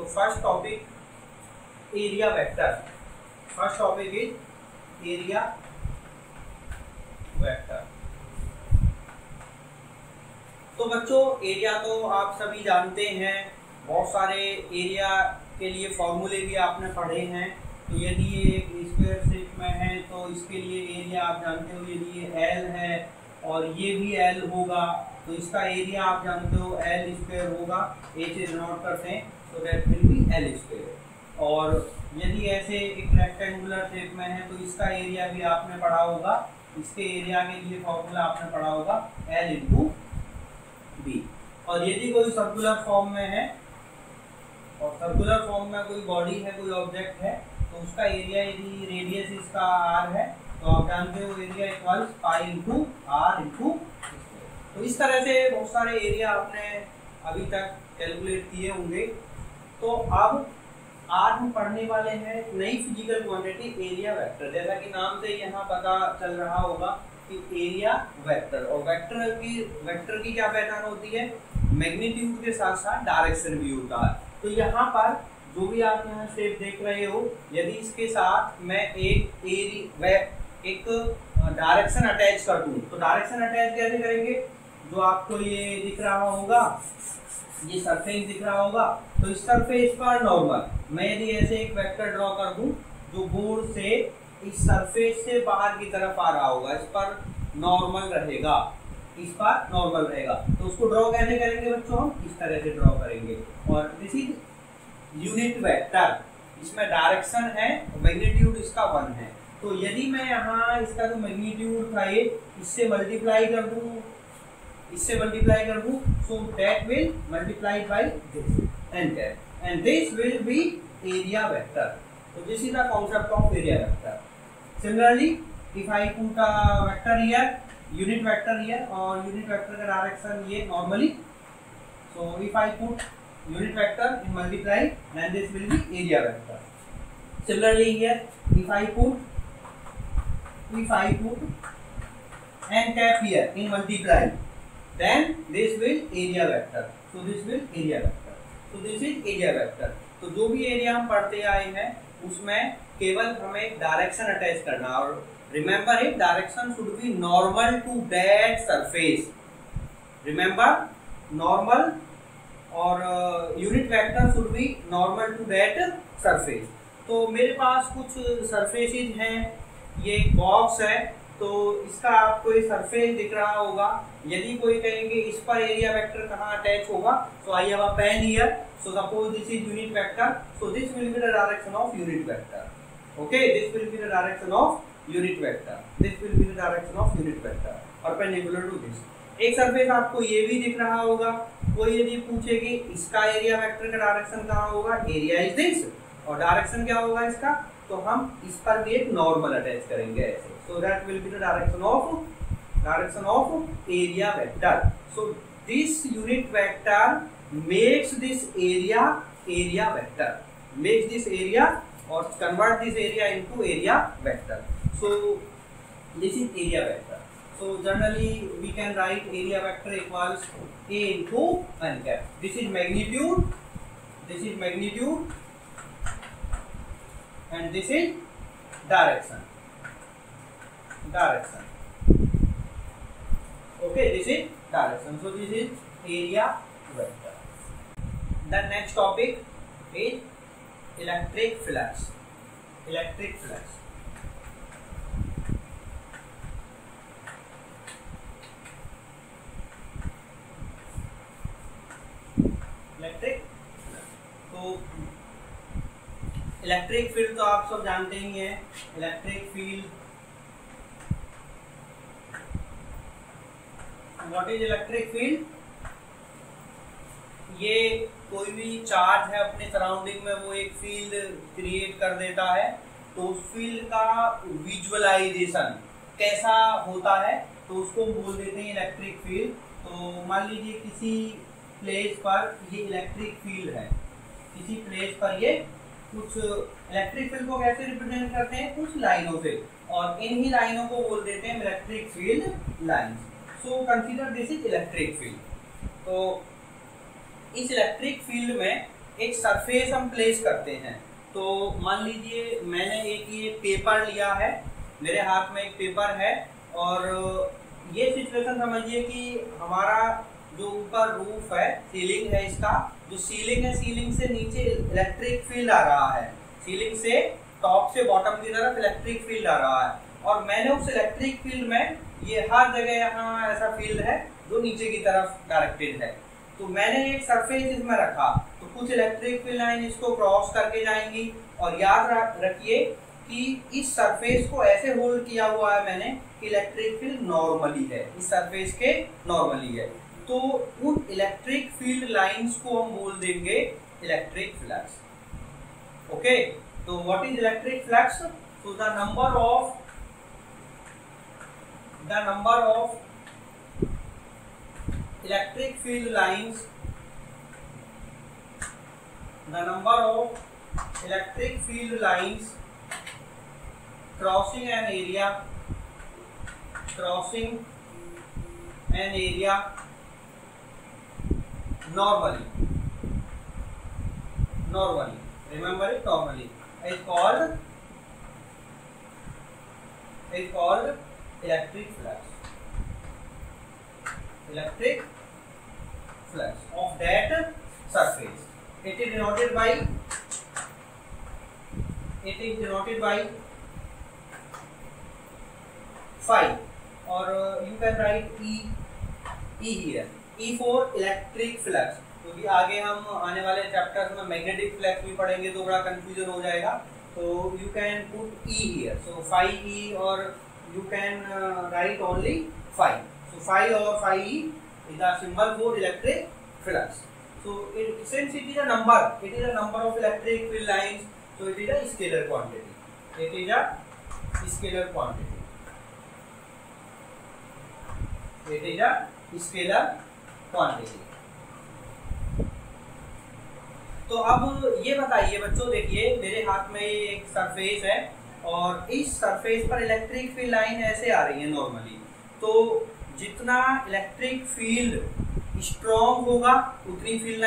First topic area vector. First topic is area vector. तो बच्चों area तो आप सभी जानते हैं, बहुत सारे एरिया के लिए फॉर्मूले भी आपने पढ़े हैं। तो यदि ये एक स्क्वायर शेप में है तो इसके लिए एरिया आप जानते हो, यदि ये एल है और ये भी एल होगा तो इसका एरिया आप जानते हो एल स्क्वायर होगा। ए से डिनोट करते हैं तो that will be L square. और यदि ऐसे एक रेक्टेंगुलर शेप में है तो इसका एरिया भी आपने पढ़ा होगा, इसके एरिया के लिए फॉर्मूला आपने पढ़ा होगा एल इंटू बी। और यदि कोई सर्कुलर फॉर्म में है और सर्कुलर फॉर्म में कोई बॉडी है, कोई ऑब्जेक्ट है, तो उसका एरिया यदि रेडियस इसका आर है तो आप जानते हो area equals pi into R into. तो इस तरह से बहुत सारे एरिया आपने अभी तक कैलकुलेट किए होंगे। तो अब आज हम पढ़ने वाले हैं नई फिजिकल क्वांटिटी एरिया वेक्टर। जैसा कि नाम से यहाँ पता चल रहा होगा कि एरिया वेक्टर, और वेक्टर की क्या पहचान होती है, मैग्नीट्यूड के साथ साथ डायरेक्शन भी होता है। तो यहाँ पर जो भी आप यहाँ शेप देख रहे हो, यदि इसके साथ मैं एक डायरेक्शन अटैच कर दूं तो डायरेक्शन अटैच कैसे करेंगे, जो आपको ये दिख रहा होगा, ये सरफेस दिख रहा होगा, तो इस सरफेस पर नॉर्मल मैं यदि ऐसे एक वेक्टर ड्रॉ कर दूं जो बोर्ड से इस सरफेस से बाहर की तरफ आ रहा होगा, इस पर नॉर्मल रहेगा, इस पर नॉर्मल रहेगा। तो उसको ड्रॉ कैसे करेंगे बच्चों, हम इस तरह से ड्रॉ करेंगे। और दिस इज यूनिट वेक्टर, इसमें डायरेक्शन है, मैग्नीट्यूड इसका 1 है। तो यदि मैं यहाँ इसका जो मैग्नीट्यूड था ये इससे मल्टीप्लाई कर दूं, so that will multiply by this and this will be area vector. So this is the concept of area vector. Similarly, if I put a vector here, unit vector here, और unit vector का direction ये normally, so if I put unit vector in multiply, then this will be area vector. Similarly here, if I put n cap here in multiply, then this will area vector. So this will area vector. So this is area vector. तो जो भी area हम पढ़ते आए हैं उसमें केवल हमें डायरेक्शन अटैच करना, और remember it, direction should be normal to that surface. Remember normal, और unit vector should be normal to that surface. तो मेरे पास कुछ सरफेसेज हैं, ये एक बॉक्स है, तो इसका आपको ये सरफेस दिख रहा होगा। यदि कोई कहेंगे इस पर एरिया वेक्टर कहाँ अटैच होगा, so I have a pen here, so suppose this is unit vector, so this will be the direction of unit vector. Okay, this will be the direction of unit vector, this will be the direction of unit vector perpendicular to this. एक surface आपको ये भी दिख रहा होगा। कोई यदि पूछे कि इसका एरिया वेक्टर का डायरेक्शन कहाँ होगा, एरिया इज दिस, और डायरेक्शन क्या होगा इसका, तो हम इस पर भी एक नॉर्मल अटैच करेंगे ऐसे। So that will be the direction of area vector. So this unit vector makes this area vector, makes this area or convert this area into area vector. So this is area vector. So generally we can write area vector equals A into n cap. This is magnitude, and this is direction. Okay, this is direction. So this is area vector. The next topic is electric flux. Electric flux. तो electric field तो आप सब जानते ही हैं। Electric field, what is electric field, ये कोई भी charge है अपने सराउंडिंग में, वो एक फील्ड क्रिएट कर देता है। तो उस फील्ड का विजुअलाइजेशन कैसा होता है तो उसको बोल देते हैं इलेक्ट्रिक फील्ड। तो मान लीजिए किसी प्लेस पर ये इलेक्ट्रिक फील्ड है, किसी प्लेस पर ये कुछ इलेक्ट्रिक फील्ड को कैसे रिप्रेजेंट करते हैं, कुछ लाइनों से, और इन्हीं लाइनों को बोल देते हैं electric field lines. So consider this is electric field. तो इस इलेक्ट्रिक फील्ड में एक सरफेस हम प्लेस करते हैं। तो मान लीजिए मैंने एक ये पेपर लिया है, मेरे हाथ में एक पेपर है, और ये सिचुएशन समझिए कि हमारा जो ऊपर रूफ है, सीलिंग है, इसका जो सीलिंग है, सीलिंग से नीचे इलेक्ट्रिक फील्ड आ रहा है, सीलिंग से टॉप से बॉटम की तरफ इलेक्ट्रिक फील्ड आ रहा है, और मैंने उस इलेक्ट्रिक फील्ड में ये हर जगह यहाँ ऐसा फील्ड है जो नीचे की तरफ डायरेक्टेड है। तो मैंने एक सरफेस इसमें रखा, तो कुछ इलेक्ट्रिक फील्ड लाइन इसको क्रॉस करके जाएंगी, और याद रखिए कि इस सरफेस को ऐसे होल्ड किया हुआ है मैंने कि इलेक्ट्रिक फील्ड नॉर्मली है, इस सरफेस के नॉर्मली है। तो उन इलेक्ट्रिक फील्ड लाइंस को हम बोल देंगे इलेक्ट्रिक फ्लक्स। ओके, तो what is electric flux? So the number of electric field lines, the number of electric field lines crossing an area normally, remember it, normally is called electric flux of that surface. It is denoted by phi, or you can write E here, E for electric flux, क्योंकि आगे हम आने वाले chapters में magnetic flux भी पढ़ेंगे तो बड़ा कंफ्यूजन हो जाएगा। तो you can put E here, so phi E, or you can write only phi. So phi or phi E is the symbol for electric flux. So since it is a number of electric field lines, so it is a scalar quantity. तो अब ये बताइए बच्चों, देखिए मेरे हाथ में ये एक सरफेस है, और इस सरफेस पर इलेक्ट्रिक फील्ड लाइन ऐसे आ रही है नॉर्मली। तो जितना इलेक्ट्रिक फील्ड स्ट्रॉन्ग होगा उतनी फील्ड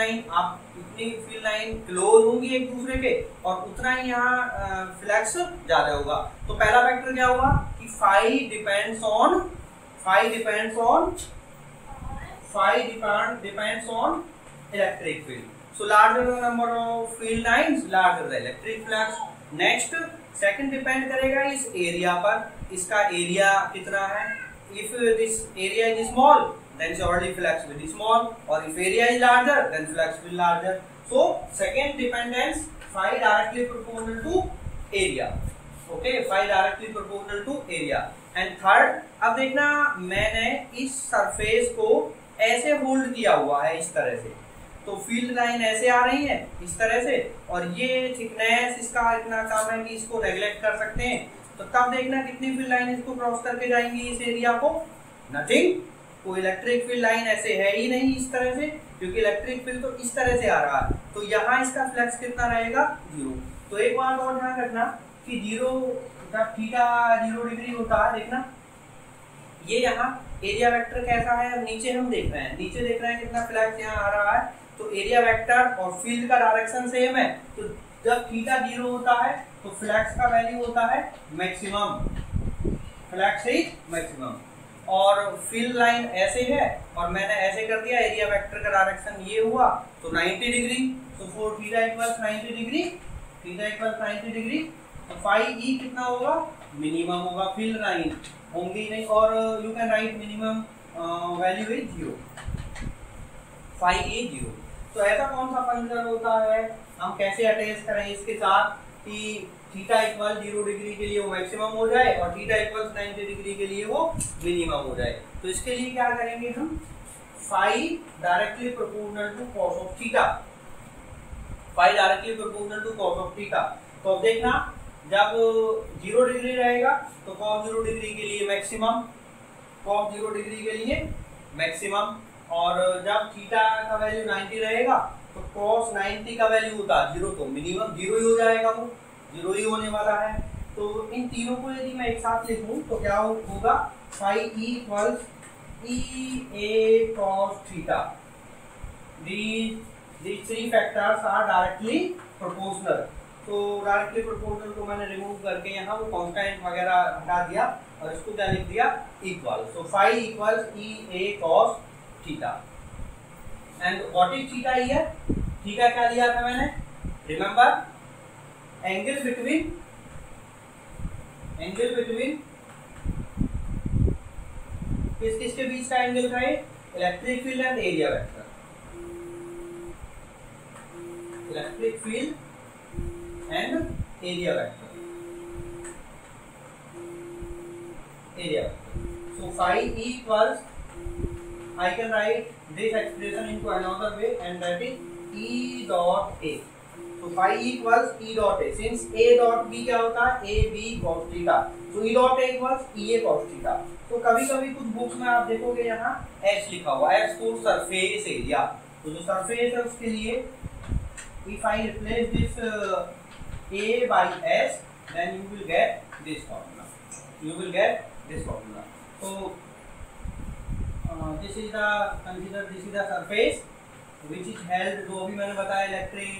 लाइन क्लोज होंगी एक दूसरे के, और उतना ही यहाँ फ्लक्स ज्यादा होगा। तो पहला फैक्टर क्या होगा कि phi depends on electric field. So larger the number of field lines, larger the electric flux. Next, second depend करेगा इस एरिया पर, इसका एरिया कितना है। If this area is small, then surely flux will be small, or if area is larger, then flux will be larger. So second dependence, phi directly proportional to area. Okay, phi directly proportional to area. And third, अब देखना मैंने इस surface को ऐसे hold किया हुआ है इस तरह से, तो फील्ड लाइन ऐसे आ रही है इस तरह से, और ये थिकनेस इसका इतना कम है कि इसको नेग्लेक्ट कर सकते हैं। तो तब देखना कितनी फील्ड लाइन इसको क्रॉस करके जाएंगी इस एरिया को, नथिंग, कोई इलेक्ट्रिक फील्ड लाइन ऐसे है ही नहीं इस तरह से, क्योंकि इलेक्ट्रिक फील्ड तो इस तरह से आ रहा है। तो यहाँ इसका फ्लक्स कितना रहेगा, 0। तो एक बात और ध्यान रखना कि 0 जब थीटा 0 डिग्री होता है, देखना ये यहाँ एरिया वेक्टर कैसा है, अब नीचे हम देख रहे हैं, नीचे देख रहे हैं कितना फ्लक्स यहाँ आ रहा है। तो एरिया वेक्टर और फील्ड का डायरेक्शन सेम है, तो जब थीटा 0 होता है तो फ्लक्स का वैल्यू होता है मैक्सिमम, फ्लक्स इज मैक्सिमम। और फील्ड लाइन ऐसे है और मैंने ऐसे कर दिया, एरिया वेक्टर का डायरेक्शन ये हुआ तो 90 डिग्री, तो for theta equals 90 degree, theta equals 90 degree, तो फाई ई कितना होगा, मिनिमम होगा, फील्ड लाइन होंगी नहीं, और you can write minimum value is 0, phi E 0। तो ऐसा कौन सा फंक्शन होता है, हम कैसे अटैच करें इसके साथ कि थीटा इक्वल 0 डिग्री के लिए वो मैक्सिमम हो जाए और थीटा इक्वल 90 डिग्री के लिए वो मिनिमम हो जाए। तो इसके लिए क्या करेंगे हम, phi directly proportional to cos of theta, phi directly proportional to cos of theta. तो अब देखना जब 0 डिग्री रहेगा तो कॉस 0 डिग्री के लिए मैक्सिमम, कॉस 0 डिग्री के लिए मैक्सिमम, और जब थीटा का वैल्यू 90 रहेगा तो cos 90 का वैल्यू होता है 0, तो मिनिमम 0 ही हो जाएगा, वो 0 ही होने वाला है। तो इन तीनों को यदि मैं एक साथ लिखूं तो क्या होगा, phi E equals E A cos theta, the these three factors are directly proportional. तो डायरेक्टली प्रोपोर्शनल को मैंने रिमूव करके यहाँ वो कांस्टेंट वगैरह हटा दिया और इसको क्या लिख दिया, equal. So phi equals E A cos theta. And what is theta here? Theta क्या लिया था मैंने? रिमेंबर, एंगल बिटवीन किसके बीच का एंगल है? Electric field and area vector. Electric field and area vector. So phi equals, I can write this expression into another way, and that is E dot A. So phi equals E dot A. Since A dot B क्या होता है? A B cos theta. So E dot A equals E A cos theta. तो कभी-कभी कुछ books में आप देखोगे यहाँ H लिखा हुआ है, H for surface area. तो जो surface है उसके लिए if I replace this A by S, then you will get this formula. So this is the surface which is held, जो अभी मैंने बताया इलेक्ट्रिक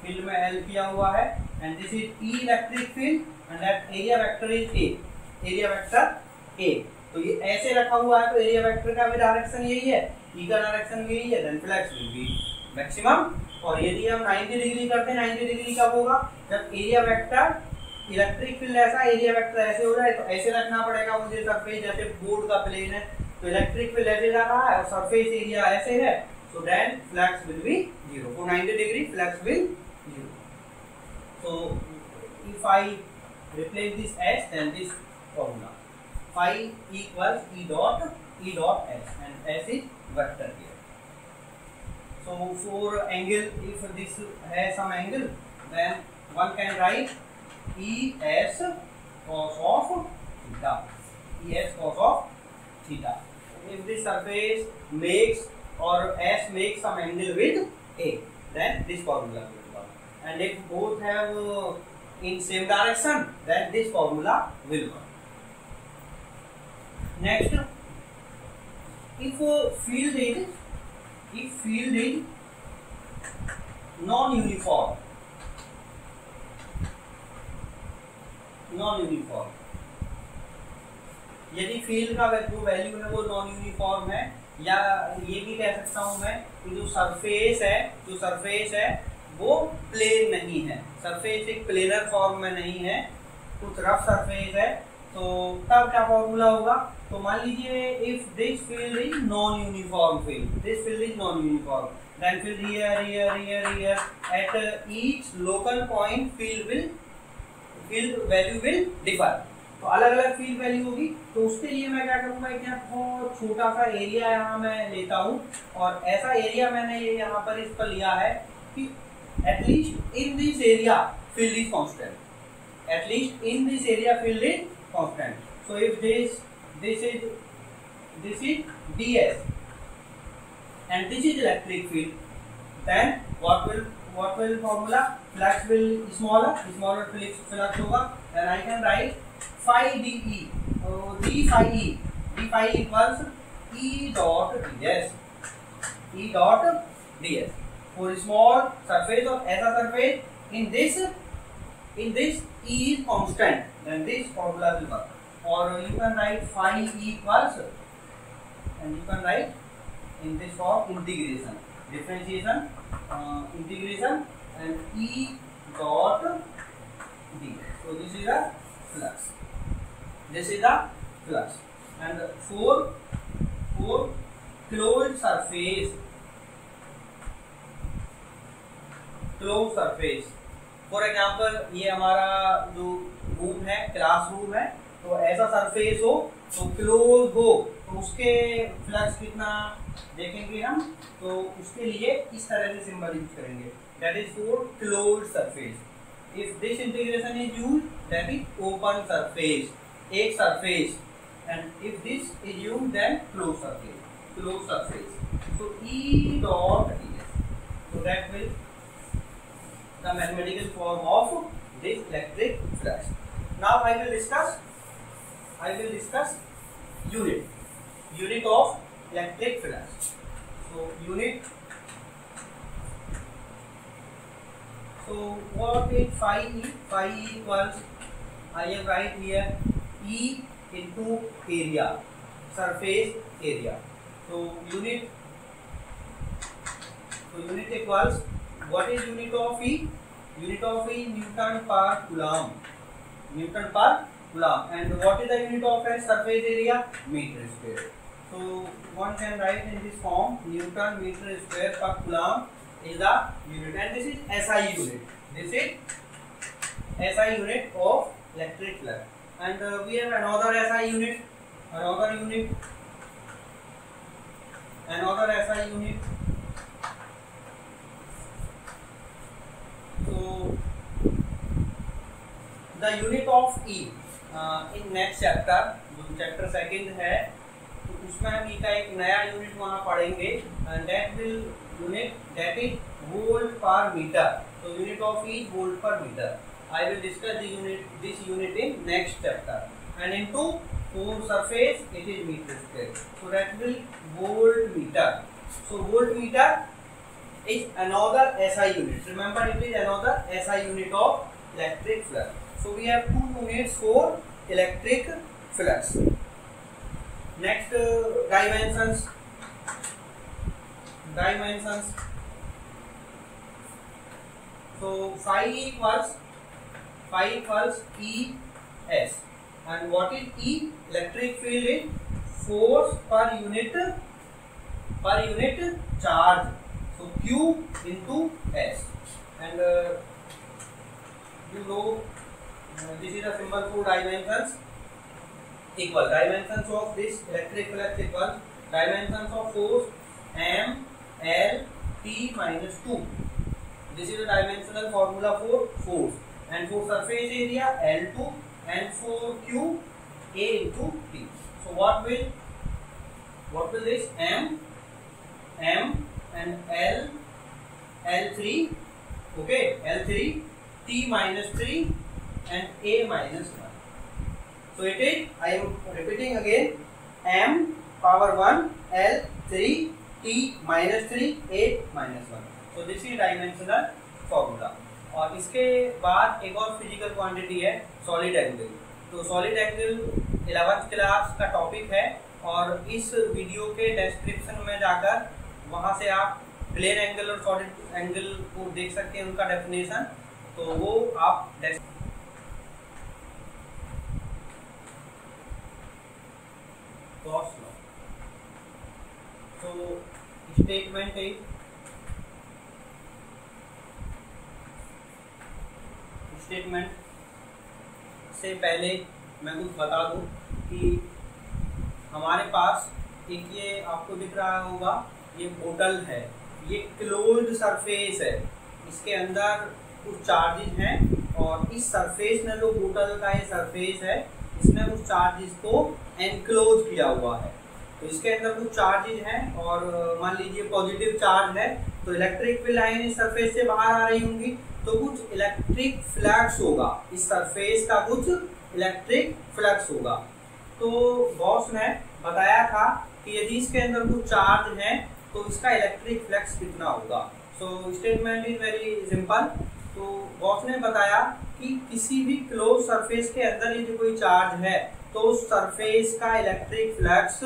फील्ड में हेल्ड किया हुआ है, and this is E electric field and that area vector is A. area vector A. तो ये ऐसे रखा हुआ है, तो एरिया वेक्टर का भी डायरेक्शन यही है, E का डायरेक्शन यही है, then flux will be maximum. और यदि हम 90 डिग्री करते हैं, 90 डिग्री कब होगा? जब एरिया वेक्टर इलेक्ट्रिक फील्ड ऐसा, एरिया वेक्टर ऐसे हो जाए, तो ऐसे रखना पड़ेगा मुझे सरफेस, जैसे बोर्ड का प्लेन है तो इलेक्ट्रिक फील्ड ऐसे जा रहा है और सरफेस एरिया ऐसे है, so then flux will be 0. For 90 degree flux will 0. So if I replace this S, then this formula phi equals E dot S, and S is vector here. So for angle, if this has some angle, then one can write E S cos of theta. E S cos of theta. If the surface makes or S makes some angle with A, then this formula will work. And if both have in same direction, then this formula will work. Next, if field is non-uniform, यदि field का जो value है वो non uniform है, या ये भी कह सकता हूं मैं कि जो सरफेस है वो प्लेन नहीं है, सरफेस एक प्लेनर फॉर्म में नहीं है, कुछ रफ सरफेस है, तो तब क्या फॉर्मूला होगा? तो मान लीजिए if this field is non uniform then field here at each local point field value will differ. तो अलग अलग फील्ड वैल्यू होगी, तो उसके लिए मैं क्या करूंगा, एक बहुत छोटा सा एरिया यहाँ मैं लेता हूँ, और ऐसा एरिया मैंने यहाँ पर इस पर लिया है कि at least in this area field is constant. So if this is ds and this is electric field, then what will formula? Flux will smaller flux होगा, then I can write phi de. So d phi equals E dot ds. For small surface or ऐसा surface, in this E is constant, then this formula will work. Or you can write phi equals, and you can write in this form integration, differentiation, integration, and E dot d. So this is a flux. And for closed surface, for example ये हमारा जो room है, classroom है, तो ऐसा surface हो तो close हो, तो उसके फ्लक्स कितना देखेंगे हम, तो उसके लिए इस तरह से सिंबल यूज करेंगे, that is for closed surface. If this integration is used, that is open surface, एक surface, and if this is used, then close surface. So E dot ds. So that will the mathematical form of this electric flux. Now I will discuss unit of electric flux. So unit So what is phi E? Phi E equals, I have write here, E into area, surface area. So unit equals, what is unit of E? Unit of E Newton per Coulomb. Newton per Coulomb. And what is the unit of a surface area? Meter square. So one can write in this form, Newton meter square per Coulomb is the unit, and this is SI unit. This is SI unit of electric flux. And we have another SI unit, another SI unit. So the unit of E in next chapter, जो chapter second है, तो उसमें हम E का एक नया unit वहाँ पढ़ेंगे, and that is volt per meter. So unit of E is volt per meter. I will discuss this unit in next chapter. And into for surface it is meter square. So that will voltmeter. So voltmeter is another SI unit. Remember, it is another SI unit of electric flux. So we have two units for electric flux. Next, dimensions. So phi equals ES, and what is E? Electric field is force per unit charge. So Q into S, and you know this is a symbol for dimensions. Equal dimensions of this electric flux equal dimensions of force M L T minus 2. This is the dimensional formula for force, and for surface area L2, and for Q A into T. So what will this M and L3, okay, L3, T minus 3 and A minus 1. So it is, I am repeating again, M power 1, L3, T minus 3, A minus 1. So this is dimensional formula. और इसके बाद एक और physical quantity है solid angle. तो solid angle 11th class का topic है, और इस वीडियो के डिस्क्रिप्शन में जाकर वहाँ से आप प्लेन एंगल और सॉलिड एंगल को देख सकते हैं, उनका डेफिनेशन. तो वो आप गॉस लॉ. तो स्टेटमेंट है, स्टेटमेंट से पहले मैं कुछ बता दूं कि हमारे पास एक ये आपको दिख रहा होगा, ये बोतल है, ये क्लोज्ड सरफेस है, इसके अंदर कुछ चार्जेस हैं, और इस सरफेस में जो बोतल का ये सरफेस है, इसमें कुछ चार्जेस को एनक्लोज किया हुआ है. तो इसके अंदर कुछ चार्जेस हैं, और मान लीजिए पॉजिटिव चार्ज है, तो इलेक्ट्रिक फील्ड लाइन इस सरफेस से बाहर आ रही होंगी, तो कुछ इलेक्ट्रिक फ्लक्स होगा, इस सरफेस का कुछ इलेक्ट्रिक फ्लक्स होगा. तो गॉस ने बताया था कि यदि इसके अंदर कुछ चार्ज है तो इसका इलेक्ट्रिक फ्लक्स कितना होगा. So statement is very simple. तो गॉस ने बताया कि किसी भी क्लोज सरफेस के अंदर यदि कोई चार्ज है तो उस सरफेस का इलेक्ट्रिक फ्लक्स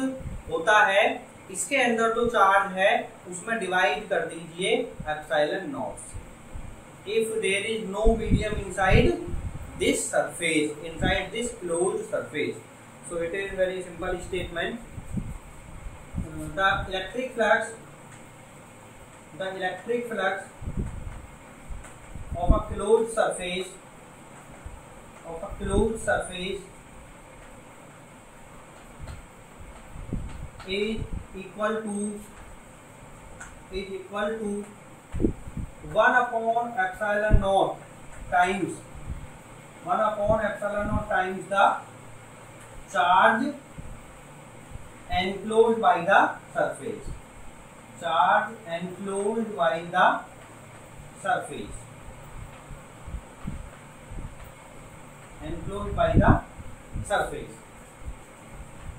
होता है, इसके अंदर जो चार्ज है उसमें डिवाइड कर दीजिए एप्सिलॉन नॉट से. If there is no medium inside this surface, inside this closed surface, so it is very simple statement. The electric flux of a closed surface is equal to 1 upon epsilon naught times the charge enclosed by the surface.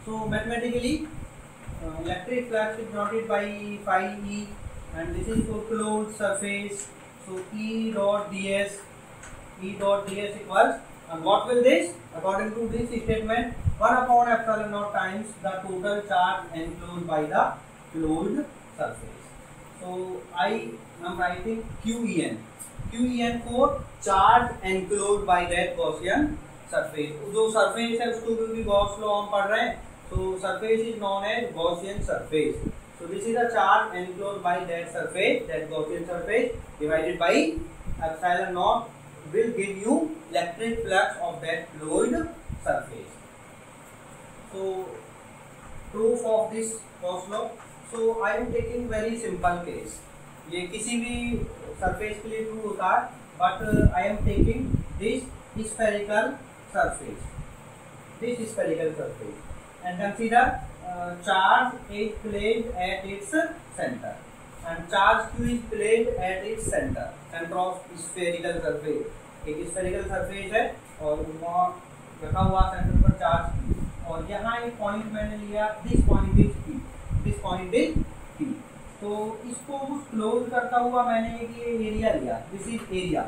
So mathematically, electric flux is denoted by phi E, and this is for closed surface, So E dot ds equals, and what will this, according to this statement, 1 upon epsilon naught times the total charge enclosed by the closed surface. So I am writing QEN for charge enclosed by that Gaussian surface. जो surface है उसको भी Gauss law हम पढ़ रहे हैं. So surface is known as Gaussian surface. So this is the charge enclosed by that surface, that Gaussian surface, divided by epsilon naught will give you electric flux of that closed surface. So proof of this Gauss law. So I am taking very simple case. ये किसी भी surface के लिए true होता है, but I am taking this spherical surface, and consider charge is placed at its center, and charge Q is placed at its center of spherical surface. एक spherical surface है और वहाँ रखा हुआ सेंटर पर चार्ज Q, और यहाँ एक पॉइंट मैंने लिया, दिस पॉइंट इज P. तो इसको क्लोज करता हुआ मैंने एक ये एरिया लिया, दिस इज एरिया.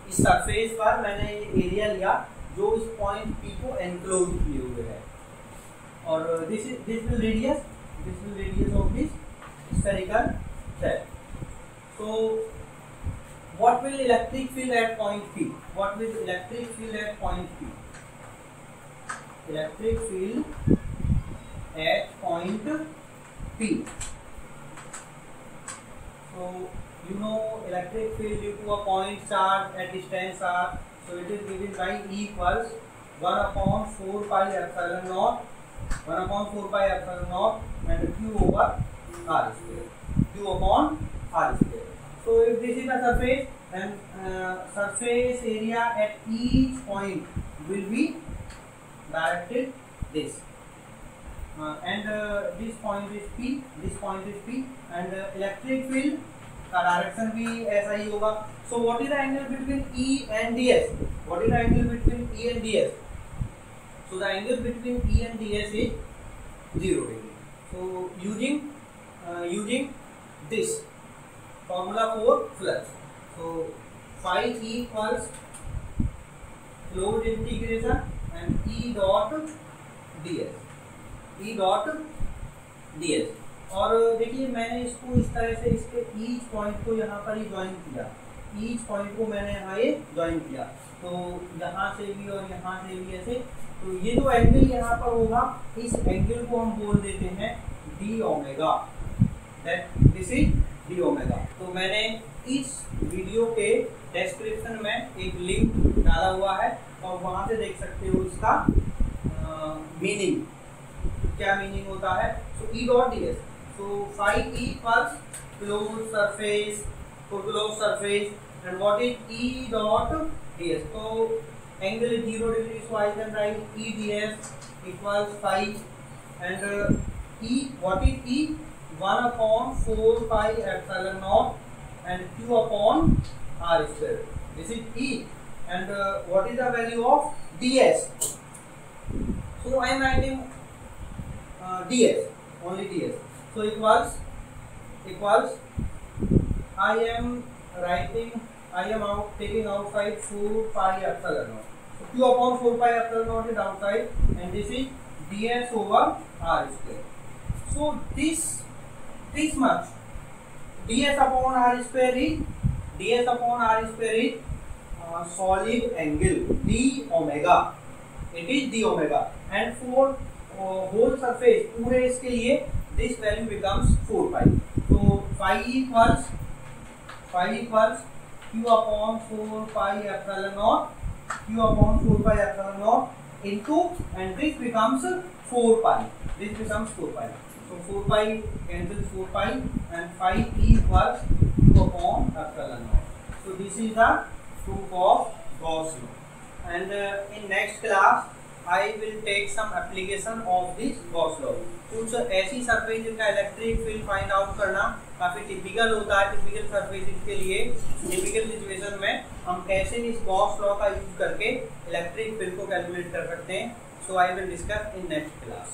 इस सरफेस पर मैंने ये एरिया लिया जो इस पॉइंट P को एनक्लोज किए हुए है, और this will radius of this spherical shell. So what will electric field at point P? Electric field at point P So you know electric field due to a point charge at distance r. So it is given by E equals 1 upon 4 pi epsilon naught and Q over r square. So if this is the surface, then surface area at each point will be directed this, and this point is P, and electric field का direction भी ऐसा ही होगा. So what is the angle between E and ds? So the angle between E and ds is 0 degree. So using this formula for flux, so phi E equals closed integration and E dot ds. और देखिए मैंने इसको इस तरह से इसके each point को यहाँ पर ही ज्वाइन किया, तो यहाँ से भी और यहाँ से भी ऐसे. तो ये जो एंगल यहाँ पर होगा, इस एंगल को हम बोल देते हैं D omega. This is D omega. तो मैंने इस वीडियो के डिस्क्रिप्शन में एक लिंक डाला हुआ है, और वहाँ से देख सकते हो इसका मीनिंग, क्या मीनिंग होता है. सो E dot D S, so phi E equals closed surface, and what is E dot ds? So angle is 0 degree, so I can write E ds equals phi, and E, what is E? 1 upon 4 pi epsilon naught and Q upon r square. This is E, and what is the value of ds? So I am writing ds, only ds. So equals I am taking outside 4 pi epsilon naught. So Q upon 4 pi epsilon naught is outside, and this is ds over r square. So this much ds upon r square is solid angle d omega. It is d omega, and for whole surface पूरे इसके लिए this value becomes 4 pi. So phi equals Q upon 4 pi epsilon naught into, and this becomes 4 pi. So 4 pi cancels 4 pi, and phi equals Q upon epsilon naught. So this is the proof of Gauss law, and in next class I will take some application of this Gauss law. कुछ ऐसी surface जिनका electric field find out करना काफी typical होता है. Typical surface के लिए typical situation में हम कैसे इस गॉस लॉ का यूज करके इलेक्ट्रिक फील्ड को कैलकुलेट कर सकते हैं. So I will discuss in next class.